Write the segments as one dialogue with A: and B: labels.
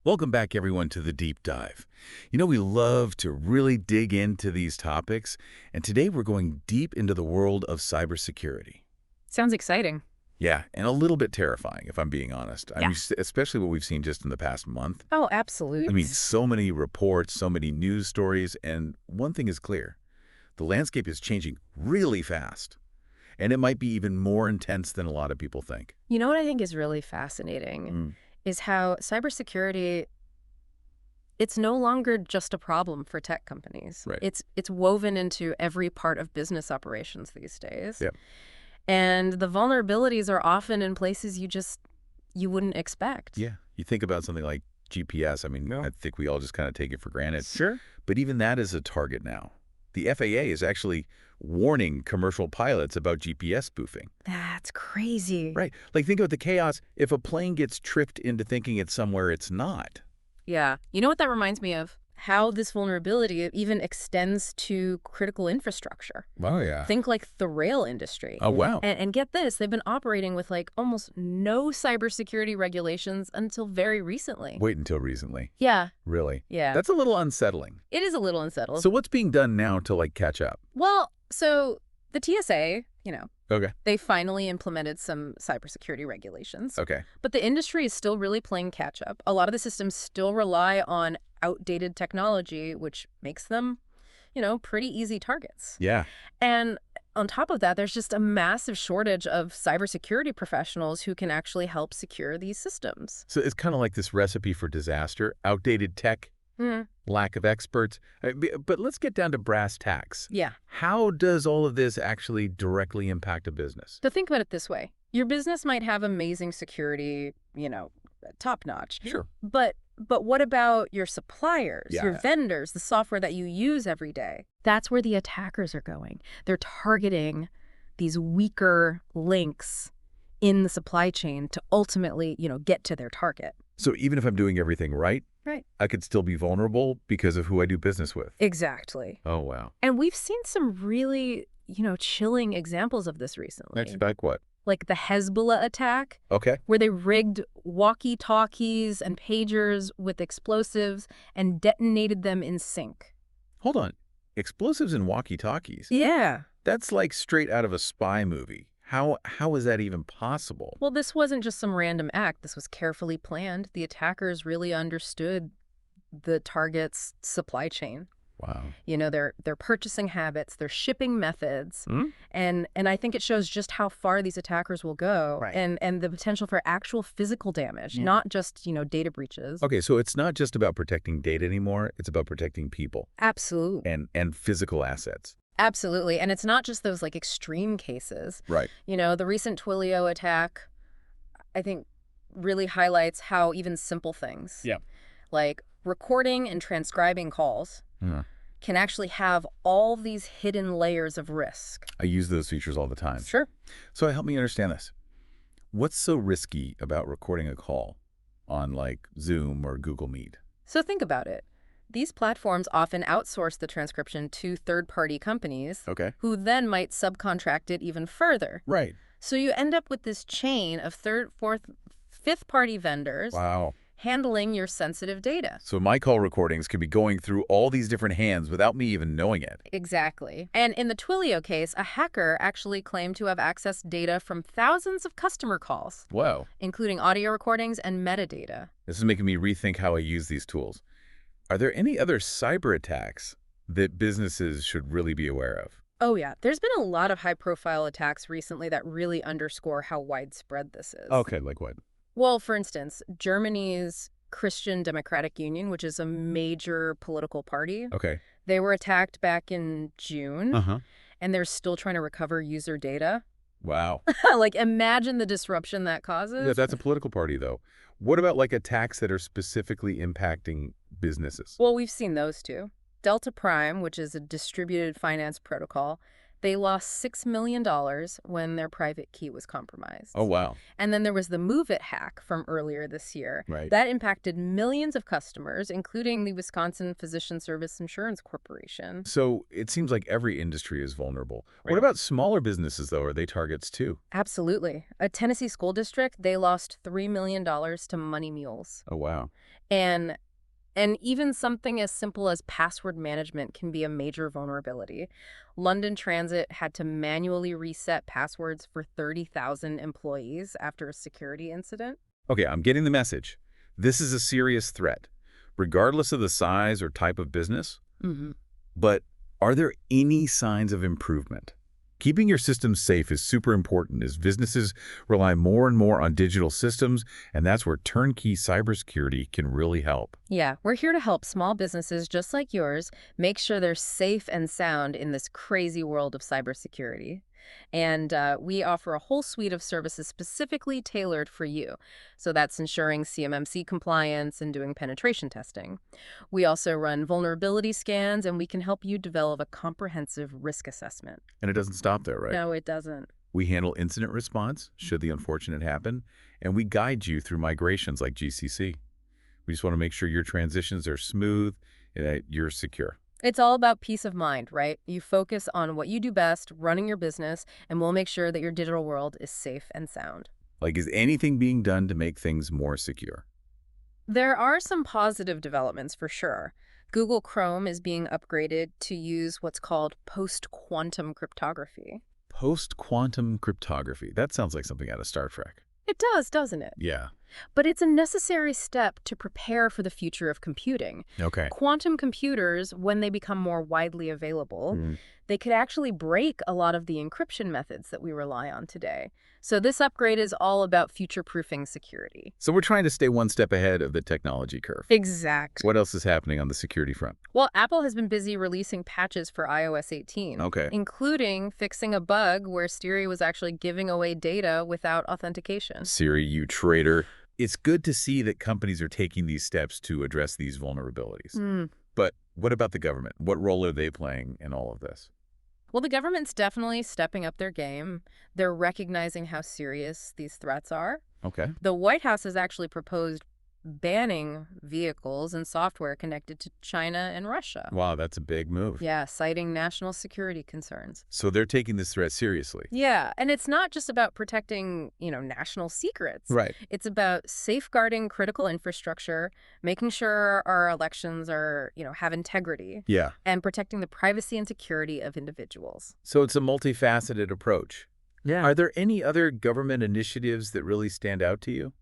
A: Welcome back, everyone, to the Deep Dive. We love to really dig into these topics, and today we're going deep into the world of cybersecurity.
B: Sounds exciting.
A: Yeah, and a little bit terrifying, if I'm being honest. I
B: Yeah.
A: mean, especially what we've seen just in the past month.
B: Oh,
A: I mean,
B: absolutely.
A: so many reports, so many news stories, and one thing is clear. The landscape is changing really fast, and it might be even more intense than a lot of people think.
B: You know what I think is really fascinating
A: Mm,
B: is how cybersecurity, it's no longer just a problem for tech companies.
A: right.
B: It's woven into every part of business operations these days.
A: Yeah.
B: And the vulnerabilities are often in places you wouldn't expect.
A: Yeah. You think about something like GPS. I mean,
C: No.
A: I think we all just kind of take it for granted.
C: Sure.
A: But even that is a target now. The FAA is actually warning commercial pilots about GPS spoofing.
B: That's crazy.
A: Right. Like, think about the chaos if a plane gets tricked into thinking it's somewhere it's not.
B: Yeah. You know what that reminds me of? How this vulnerability even extends to critical infrastructure.
C: Oh, yeah.
B: Think like the rail industry.
A: Oh, wow.
B: And get this, they've been operating with like almost no cybersecurity regulations until very recently.
A: Wait until recently.
B: Yeah,
A: Really?
B: yeah.
A: That's a little unsettling.
B: It is a little unsettled.
A: So what's being done now to, like, catch up?
B: Well, so the TSA,
A: Okay.
B: they finally implemented some cybersecurity regulations.
A: Okay.
B: But the industry is still really playing catch up. A lot of the systems still rely on outdated technology, which makes them, pretty easy targets.
A: Yeah.
B: And on top of that, there's just a massive shortage of cybersecurity professionals who can actually help secure these systems.
A: So it's kind of like this recipe for disaster, outdated tech,
B: Mhm.
A: lack of experts. But let's get down to brass tacks.
B: Yeah.
A: How does all of this actually directly impact a business?
B: So think about it this way. Your business might have amazing security, top notch.
A: Sure.
B: But what about your suppliers, your
A: Yeah.
B: vendors, the software that you use every day? That's where the attackers are going. They're targeting these weaker links in the supply chain to ultimately, get to their target.
A: So even if I'm doing everything right,
B: Right.
A: I could still be vulnerable because of who I do business with.
B: Exactly.
A: Oh, wow.
B: And we've seen some really, chilling examples of this recently.
A: Like what?
B: Like the Hezbollah attack,
A: Okay.
B: where they rigged walkie-talkies and pagers with explosives and detonated them in sync.
A: Hold on. Explosives and walkie-talkies.
B: Yeah.
A: That's like straight out of a spy movie. How is that even possible?
B: Well, this wasn't just some random act. This was carefully planned. The attackers really understood the target's supply chain.
A: Wow.
B: Their purchasing habits, their shipping methods.
A: Hmm?
B: And I think it shows just how far these attackers will go.
C: Right.
B: And the potential for actual physical damage,
C: Yeah.
B: not just, data breaches.
A: Okay, so it's not just about protecting data anymore. It's about protecting people
B: Absolutely.
A: and physical assets.
B: Absolutely. And it's not just those like extreme cases.
A: Right.
B: The recent Twilio attack, I think, really highlights how even simple things,
C: Yeah.
B: like recording and transcribing calls,
A: Yeah.
B: can actually have all these hidden layers of risk.
A: I use those features all the time.
B: Sure.
A: So help me understand this. What's so risky about recording a call on, like, Zoom or Google Meet?
B: So think about it. These platforms often outsource the transcription to third-party companies
A: Okay.
B: who then might subcontract it even further.
A: Right.
B: So you end up with this chain of third, fourth, fifth-party vendors
A: Wow.
B: handling your sensitive data.
A: So my call recordings could be going through all these different hands without me even knowing it.
B: Exactly. And in the Twilio case, a hacker actually claimed to have accessed data from thousands of customer calls,
A: Wow.
B: including audio recordings and metadata.
A: This is making me rethink how I use these tools. Are there any other cyber attacks that businesses should really be aware of?
B: Oh yeah, there's been a lot of high-profile attacks recently that really underscore how widespread this is.
A: Okay, like what?
B: Well, for instance, Germany's Christian Democratic Union, which is a major political party,
A: Okay.
B: they were attacked back in June,
A: Uh-huh.
B: and they're still trying to recover user data.
A: Wow.
B: Like, imagine the disruption that causes.
A: Yeah, that's a political party, though. What about, like, attacks that are specifically impacting businesses?
B: Well, we've seen those too. Delta Prime, which is a distributed finance protocol, They lost $6 million when their private key was compromised.
A: Oh, wow.
B: And then there was the Move It hack from earlier this year.
A: Right.
B: That impacted millions of customers, including the Wisconsin Physician Service Insurance Corporation.
A: So it seems like every industry is vulnerable.
B: Right.
A: What about smaller businesses, though? Are they targets too?
B: Absolutely. A Tennessee school district, they lost $3 million to money mules.
A: Oh, wow.
B: And even something as simple as password management can be a major vulnerability. London Transit had to manually reset passwords for 30,000 employees after a security incident.
A: Okay, I'm getting the message. This is a serious threat, regardless of the size or type of business.
B: Mm-hmm.
A: But are there any signs of improvement? Keeping your systems safe is super important as businesses rely more and more on digital systems, and that's where turnkey cybersecurity can really help.
B: Yeah, we're here to help small businesses just like yours make sure they're safe and sound in this crazy world of cybersecurity. And we offer a whole suite of services specifically tailored for you. So that's ensuring CMMC compliance and doing penetration testing. We also run vulnerability scans, and we can help you develop a comprehensive risk assessment.
A: And it doesn't stop there, right?
B: No, it doesn't.
A: We handle incident response, should the unfortunate happen, and we guide you through migrations like GCC. We just want to make sure your transitions are smooth and that you're secure.
B: It's all about peace of mind, right? You focus on what you do best, running your business, and we'll make sure that your digital world is safe and sound.
A: Like, is anything being done to make things more secure?
B: There are some positive developments for sure. Google Chrome is being upgraded to use what's called post-quantum cryptography.
A: Post-quantum cryptography. That sounds like something out of Star Trek.
B: It does, doesn't it?
A: Yeah.
B: But it's a necessary step to prepare for the future of computing.
A: Okay.
B: Quantum computers, when they become more widely available, they could actually break a lot of the encryption methods that we rely on today. So this upgrade is all about future-proofing security.
A: So we're trying to stay one step ahead of the technology curve.
B: Exactly.
A: What else is happening on the security front?
B: Well, Apple has been busy releasing patches for iOS 18,
A: Okay.
B: including fixing a bug where Siri was actually giving away data without authentication.
A: Siri, you traitor. It's good to see that companies are taking these steps to address these vulnerabilities. But what about the government? What role are they playing in all of this?
B: Well, the government's definitely stepping up their game. They're recognizing how serious these threats are.
A: Okay.
B: The White House has actually proposed banning vehicles and software connected to China and Russia.
A: Wow, that's a big move.
B: Yeah, citing national security concerns.
A: So they're taking this threat seriously.
B: Yeah, and it's not just about protecting, national secrets.
A: Right.
B: It's about safeguarding critical infrastructure, making sure our elections are, have integrity,
A: Yeah.
B: and protecting the privacy and security of individuals.
A: So it's a multifaceted approach.
B: Yeah.
A: Are there any other government initiatives that really stand out to you?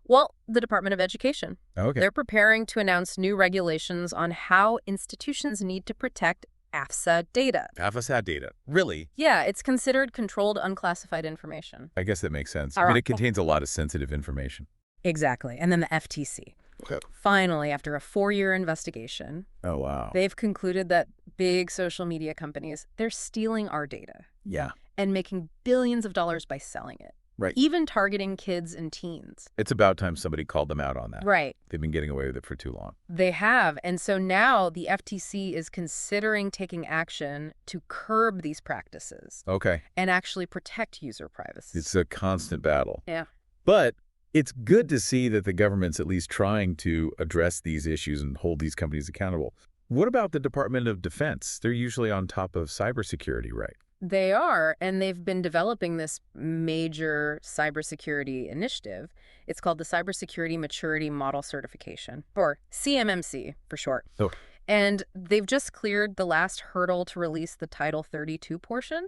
B: Well, the Department of Education.
A: Okay.
B: They're preparing to announce new regulations on how institutions need to protect AFSA data.
A: AFSA data. Really?
B: Yeah, it's considered controlled unclassified information.
A: I guess that makes sense.
B: All
A: I mean,
B: right.
A: it contains a lot of sensitive information.
B: Exactly. And then the FTC.
A: Okay.
B: Finally, after a 4-year investigation,
A: Oh, wow.
B: they've concluded that big social media companies, they're stealing our data
A: Yeah.
B: and making billions of dollars by selling it.
A: Right.
B: Even targeting kids and teens.
A: It's about time somebody called them out on that.
B: Right.
A: They've been getting away with it for too long.
B: They have. And so now the FTC is considering taking action to curb these practices
A: Okay.
B: and actually protect user privacy.
A: It's a constant battle.
B: Yeah.
A: But it's good to see that the government's at least trying to address these issues and hold these companies accountable. What about the Department of Defense? They're usually on top of cybersecurity, right?
B: They are, and they've been developing this major cybersecurity initiative. It's called the Cybersecurity Maturity Model Certification, or CMMC for short.
A: Oh.
B: And they've just cleared the last hurdle to release the Title 32 portion,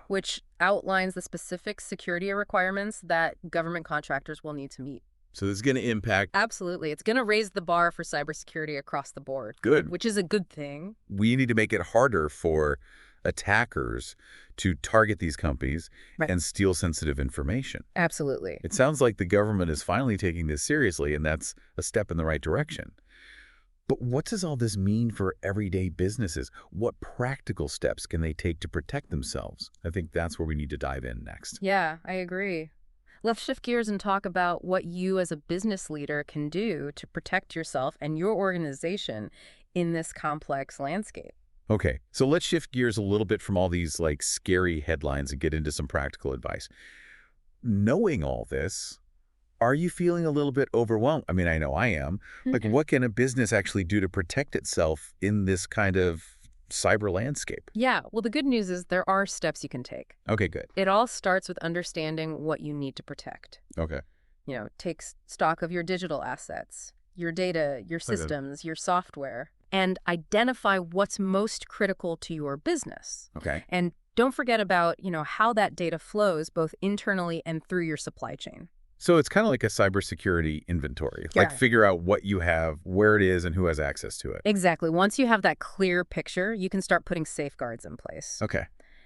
B: which outlines the specific security requirements that government contractors will need to meet.
A: So this is going to impact.
B: Absolutely. It's going to raise the bar for cybersecurity across the board.
A: Good.
B: Which is a good thing.
A: We need to make it harder for attackers to target these companies
B: Right.
A: and steal sensitive information.
B: Absolutely.
A: It sounds like the government is finally taking this seriously, and that's a step in the right direction. But what does all this mean for everyday businesses? What practical steps can they take to protect themselves? I think that's where we need to dive in next.
B: Yeah, I agree. Let's shift gears and talk about what you as a business leader can do to protect yourself and your organization in this complex landscape.
A: Okay, so let's shift gears a little bit from all these like scary headlines and get into some practical advice. Knowing all this, are you feeling a little bit overwhelmed? I mean, I know I am. Like, what can a business actually do to protect itself in this kind of cyber landscape?
B: Yeah, well, the good news is there are steps you can take.
A: Okay, good.
B: It all starts with understanding what you need to protect.
A: Okay.
B: Take stock of your digital assets, your data, your systems, your software, and identify what's most critical to your business.
A: Okay.
B: And don't forget about, how that data flows both internally and through your supply chain.
A: So it's kind of like a cybersecurity inventory.
B: Yeah.
A: Like figure out what you have, where it is, and who has access to it.
B: Exactly. Once you have that clear picture, you can start putting safeguards in place.
A: Okay.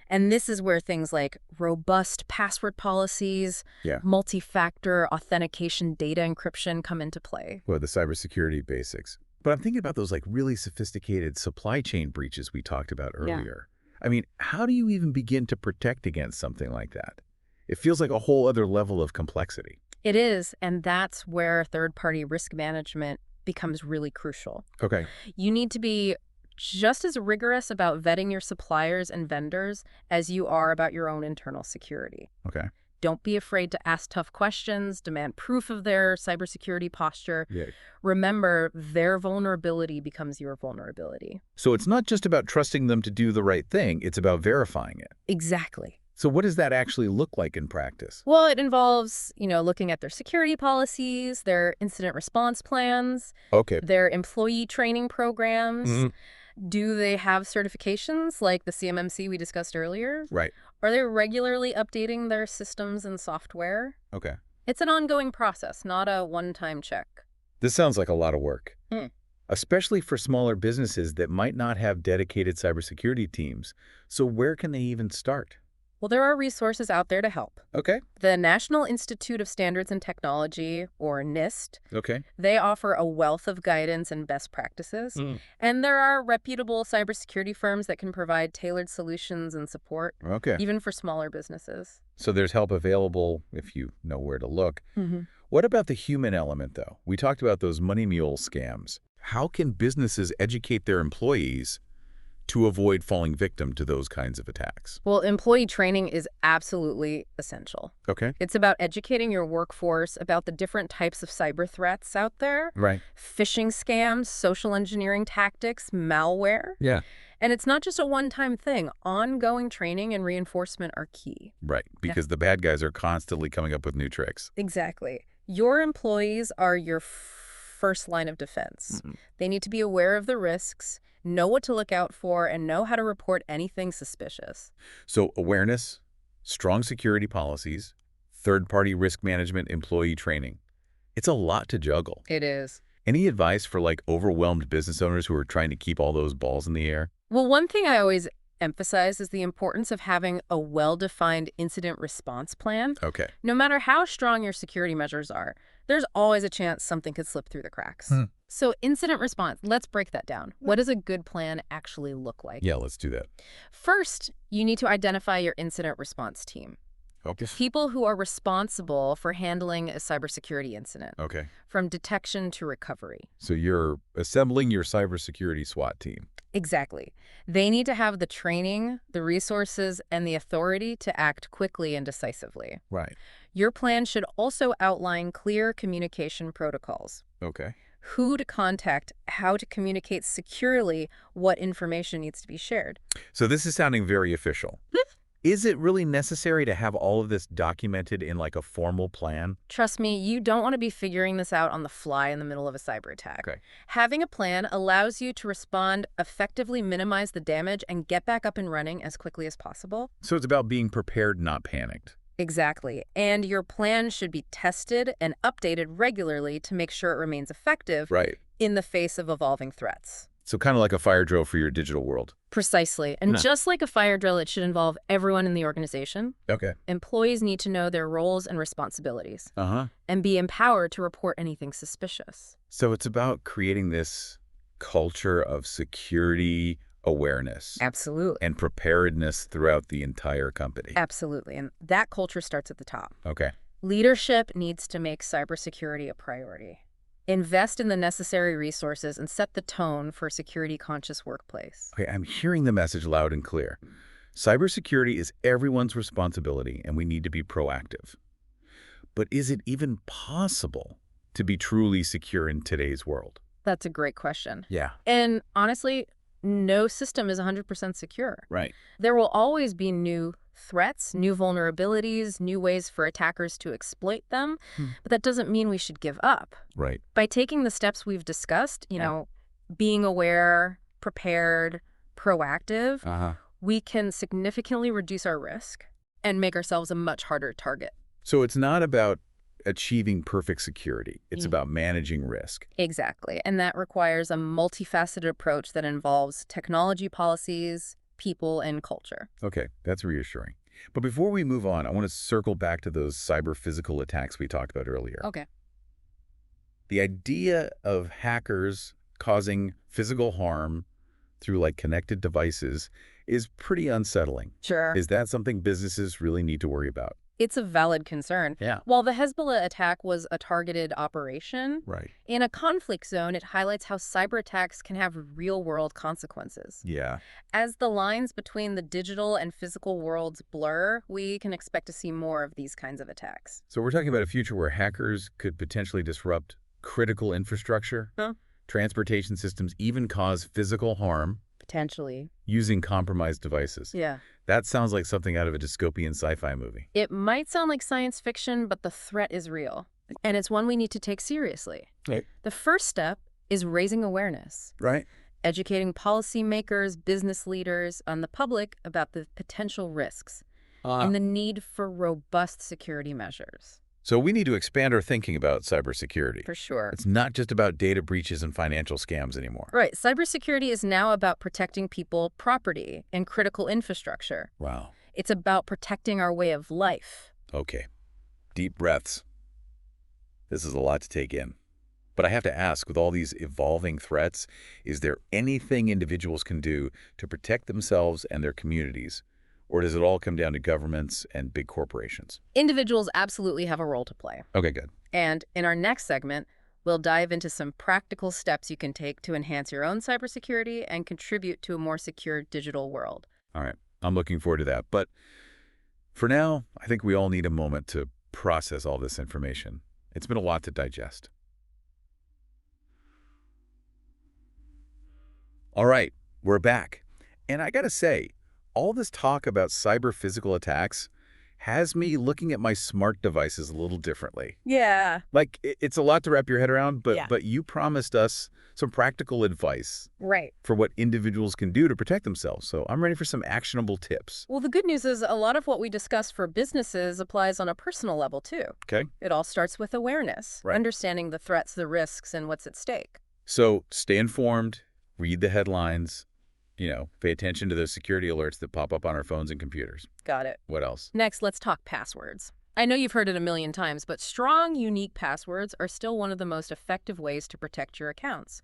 B: And this is where things like robust password policies,
A: Yeah.
B: multi-factor authentication data encryption come into play.
A: Well, the cybersecurity basics. But I'm thinking about those like really sophisticated supply chain breaches we talked about
B: Yeah.
A: earlier. I mean, how do you even begin to protect against something like that? It feels like a whole other level of complexity.
B: It is, and that's where third-party risk management becomes really crucial.
A: Okay.
B: You need to be just as rigorous about vetting your suppliers and vendors as you are about your own internal security.
A: Okay.
B: Don't be afraid to ask tough questions, demand proof of their cybersecurity posture.
A: Yeah.
B: Remember, their vulnerability becomes your vulnerability.
A: So it's not just about trusting them to do the right thing, it's about verifying it.
B: Exactly.
A: So what does that actually look like in practice?
B: Well, it involves, looking at their security policies, their incident response plans,
A: Okay.
B: their employee training programs.
A: Mhm.
B: Do they have certifications like the CMMC we discussed earlier?
A: Right.
B: Are they regularly updating their systems and software?
A: Okay.
B: It's an ongoing process, not a one-time check.
A: This sounds like a lot of work.
B: Hmm.
A: Especially for smaller businesses that might not have dedicated cybersecurity teams. So where can they even start?
B: Well, there are resources out there to help.
A: Okay.
B: The National Institute of Standards and Technology, or NIST,
A: Okay.
B: they offer a wealth of guidance and best practices. And there are reputable cybersecurity firms that can provide tailored solutions and support,
A: Okay.
B: even for smaller businesses.
A: So there's help available if you know where to look.
B: Mm-hmm.
A: What about the human element, though? We talked about those money mule scams. How can businesses educate their employees to avoid falling victim to those kinds of attacks?
B: Well, employee training is absolutely essential.
A: Okay.
B: It's about educating your workforce about the different types of cyber threats out there,
A: Right.
B: phishing scams, social engineering tactics, malware.
A: Yeah.
B: And it's not just a one-time thing. Ongoing training and reinforcement are key.
A: Right. Because the bad guys are constantly coming up with new tricks.
B: Exactly. Your employees are your first line of defense. They need to be aware of the risks, know what to look out for, and know how to report anything suspicious.
A: So awareness, strong security policies, third-party risk management, employee training. It's a lot to juggle.
B: It is.
A: Any advice for like overwhelmed business owners who are trying to keep all those balls in the air?
B: Well, one thing I always emphasize is the importance of having a well-defined incident response plan.
A: Okay.
B: No matter how strong your security measures are, there's always a chance something could slip through the cracks. So incident response, let's break that down. What does a good plan actually look like?
A: Yeah, let's do that.
B: First, you need to identify your incident response team.
A: Okay.
B: People who are responsible for handling a cybersecurity incident,
A: Okay.
B: from detection to recovery.
A: So you're assembling your cybersecurity SWAT team.
B: Exactly. They need to have the training, the resources, and the authority to act quickly and decisively.
A: Right.
B: Your plan should also outline clear communication protocols.
A: Okay.
B: Who to contact, how to communicate securely, what information needs to be shared.
A: So this is sounding very official. Is it really necessary to have all of this documented in like a formal plan?
B: Trust me, you don't want to be figuring this out on the fly in the middle of a cyber attack.
A: Okay.
B: Having a plan allows you to respond, effectively minimize the damage, and get back up and running as quickly as possible.
A: So it's about being prepared, not panicked.
B: Exactly. And your plan should be tested and updated regularly to make sure it remains effective
A: Right.
B: in the face of evolving threats.
A: So kind of like a fire drill for your digital world.
B: Precisely. And just like a fire drill, it should involve everyone in the organization.
A: Okay.
B: Employees need to know their roles and responsibilities
A: Uh-huh.
B: and be empowered to report anything suspicious.
A: So it's about creating this culture of security awareness
B: Absolutely.
A: and preparedness throughout the entire company.
B: Absolutely. And that culture starts at the top.
A: Okay.
B: Leadership needs to make cybersecurity a priority. Invest in the necessary resources and set the tone for a security-conscious workplace.
A: Okay, I'm hearing the message loud and clear. Cybersecurity is everyone's responsibility, and we need to be proactive. But is it even possible to be truly secure in today's world?
B: That's a great question.
A: Yeah.
B: And honestly, no system is 100% secure.
A: Right.
B: There will always be new threats, new vulnerabilities, new ways for attackers to exploit them, but that doesn't mean we should give up.
A: Right.
B: By taking the steps we've discussed, being aware, prepared, proactive,
A: Uh-huh.
B: we can significantly reduce our risk and make ourselves a much harder target.
A: So it's not about achieving perfect security. It's about managing risk.
B: Exactly. And that requires a multifaceted approach that involves technology policies, people, and culture.
A: Okay, that's reassuring. But before we move on, I want to circle back to those cyber-physical attacks we talked about earlier.
B: Okay.
A: The idea of hackers causing physical harm through connected devices is pretty unsettling.
B: Sure.
A: Is that something businesses really need to worry about?
B: It's a valid concern.
A: Yeah.
B: While the Hezbollah attack was a targeted operation,
A: Right.
B: in a conflict zone, it highlights how cyber attacks can have real-world consequences.
A: Yeah.
B: As the lines between the digital and physical worlds blur, we can expect to see more of these kinds of attacks.
A: So we're talking about a future where hackers could potentially disrupt critical infrastructure, transportation systems, even cause physical harm
B: Potentially.
A: using compromised devices.
B: Yeah.
A: That sounds like something out of a dystopian sci-fi movie.
B: It might sound like science fiction, but the threat is real. And it's one we need to take seriously.
A: Right.
B: The first step is raising awareness.
A: Right.
B: Educating policymakers, business leaders, and the public about the potential risks and the need for robust security measures.
A: So we need to expand our thinking about cybersecurity.
B: For sure.
A: It's not just about data breaches and financial scams anymore.
B: Right. Cybersecurity is now about protecting people, property, and critical infrastructure.
A: Wow.
B: It's about protecting our way of life.
A: Okay. Deep breaths. This is a lot to take in. But I have to ask, with all these evolving threats, is there anything individuals can do to protect themselves and their communities? Or does it all come down to governments and big corporations?
B: Individuals absolutely have a role to play.
A: Okay, good.
B: And in our next segment, we'll dive into some practical steps you can take to enhance your own cybersecurity and contribute to a more secure digital world.
A: All right. I'm looking forward to that. But for now, I think we all need a moment to process all this information. It's been a lot to digest. All right, we're back. And I gotta say, all this talk about cyber-physical attacks has me looking at my smart devices a little differently.
B: Yeah.
A: It's a lot to wrap your head around,
B: Yeah.
A: but you promised us some practical advice
B: Right.
A: for what individuals can do to protect themselves. So I'm ready for some actionable tips.
B: Well, the good news is a lot of what we discussed for businesses applies on a personal level, too.
A: Okay?
B: It all starts with awareness,
A: Right.
B: understanding the threats, the risks, and what's at stake.
A: So stay informed, read the headlines, pay attention to those security alerts that pop up on our phones and computers.
B: Got it.
A: What else?
B: Next, let's talk passwords. I know you've heard it a million times, but strong, unique passwords are still one of the most effective ways to protect your accounts.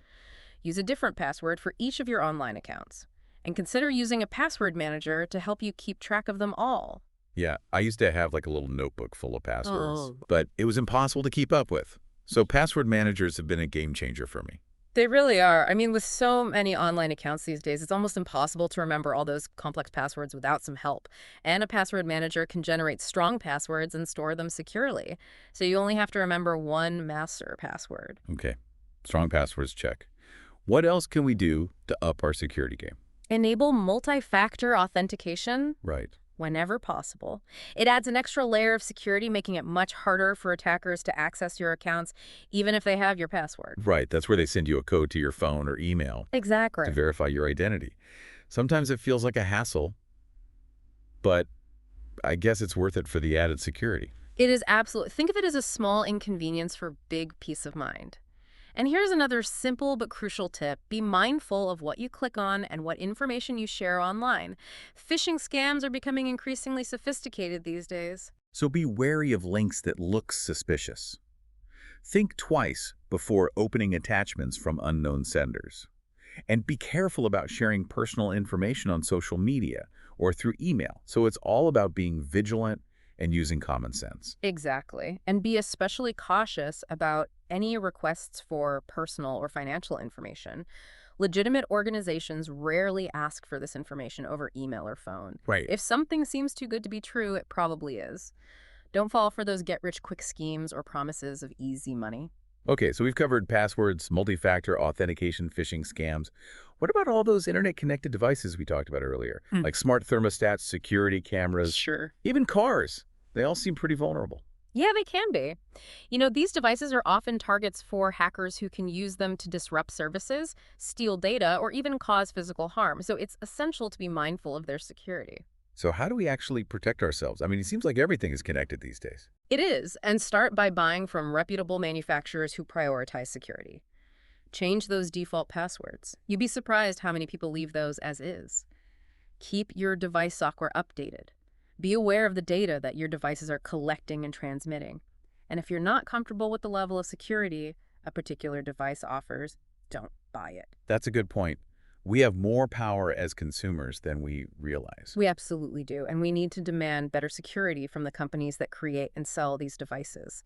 B: Use a different password for each of your online accounts. And consider using a password manager to help you keep track of them all.
A: Yeah, I used to have a little notebook full of passwords,
B: Oh.
A: but it was impossible to keep up with. So password managers have been a game changer for me.
B: They really are. I mean, with so many online accounts these days, it's almost impossible to remember all those complex passwords without some help. And a password manager can generate strong passwords and store them securely. So you only have to remember one master password.
A: Okay, strong passwords check. What else can we do to up our security game?
B: Enable multi-factor authentication
A: Right.
B: whenever possible. It adds an extra layer of security, making it much harder for attackers to access your accounts, even if they have your password.
A: Right, that's where they send you a code to your phone or email
B: Exactly.
A: to verify your identity. Sometimes it feels like a hassle, but I guess it's worth it for the added security.
B: It is absolutely. Think of it as a small inconvenience for big peace of mind. And here's another simple but crucial tip. Be mindful of what you click on and what information you share online. Phishing scams are becoming increasingly sophisticated these days.
A: So be wary of links that look suspicious. Think twice before opening attachments from unknown senders. And be careful about sharing personal information on social media or through email. So it's all about being vigilant and using common sense.
B: Exactly. And be especially cautious about any requests for personal or financial information. Legitimate organizations rarely ask for this information over email or phone.
A: Right.
B: If something seems too good to be true, it probably is. Don't fall for those get-rich-quick schemes or promises of easy money.
A: Okay, so we've covered passwords, multi-factor authentication, phishing scams. What about all those internet-connected devices we talked about earlier,
B: Hmm.
A: like smart thermostats, security cameras,
B: Sure.
A: even cars? They all seem pretty vulnerable.
B: Yeah, they can be. These devices are often targets for hackers who can use them to disrupt services, steal data, or even cause physical harm. So it's essential to be mindful of their security.
A: So how do we actually protect ourselves? I mean, it seems like everything is connected these days.
B: It is, and start by buying from reputable manufacturers who prioritize security. Change those default passwords. You'd be surprised how many people leave those as is. Keep your device software updated. Be aware of the data that your devices are collecting and transmitting. And if you're not comfortable with the level of security a particular device offers, don't buy it.
A: That's a good point. We have more power as consumers than we realize.
B: We absolutely do, and we need to demand better security from the companies that create and sell these devices.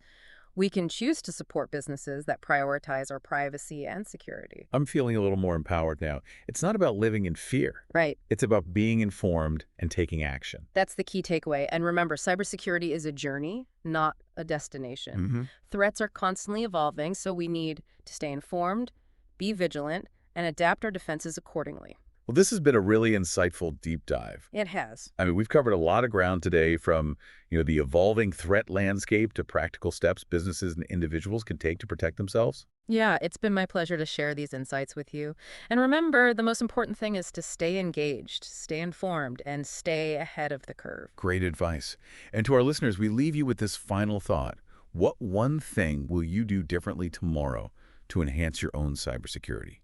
B: We can choose to support businesses that prioritize our privacy and security.
A: I'm feeling a little more empowered now. It's not about living in fear.
B: Right.
A: It's about being informed and taking action.
B: That's the key takeaway. And remember, cybersecurity is a journey, not a destination. Threats are constantly evolving, so we need to stay informed, be vigilant, and adapt our defenses accordingly.
A: Well, this has been a really insightful deep dive.
B: It has.
A: I mean, we've covered a lot of ground today from, the evolving threat landscape to practical steps businesses and individuals can take to protect themselves.
B: Yeah, it's been my pleasure to share these insights with you. And remember, the most important thing is to stay engaged, stay informed, and stay ahead of the curve.
A: Great advice. And to our listeners, we leave you with this final thought. What one thing will you do differently tomorrow to enhance your own cybersecurity?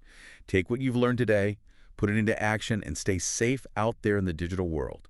A: Take what you've learned today, put it into action, and stay safe out there in the digital world.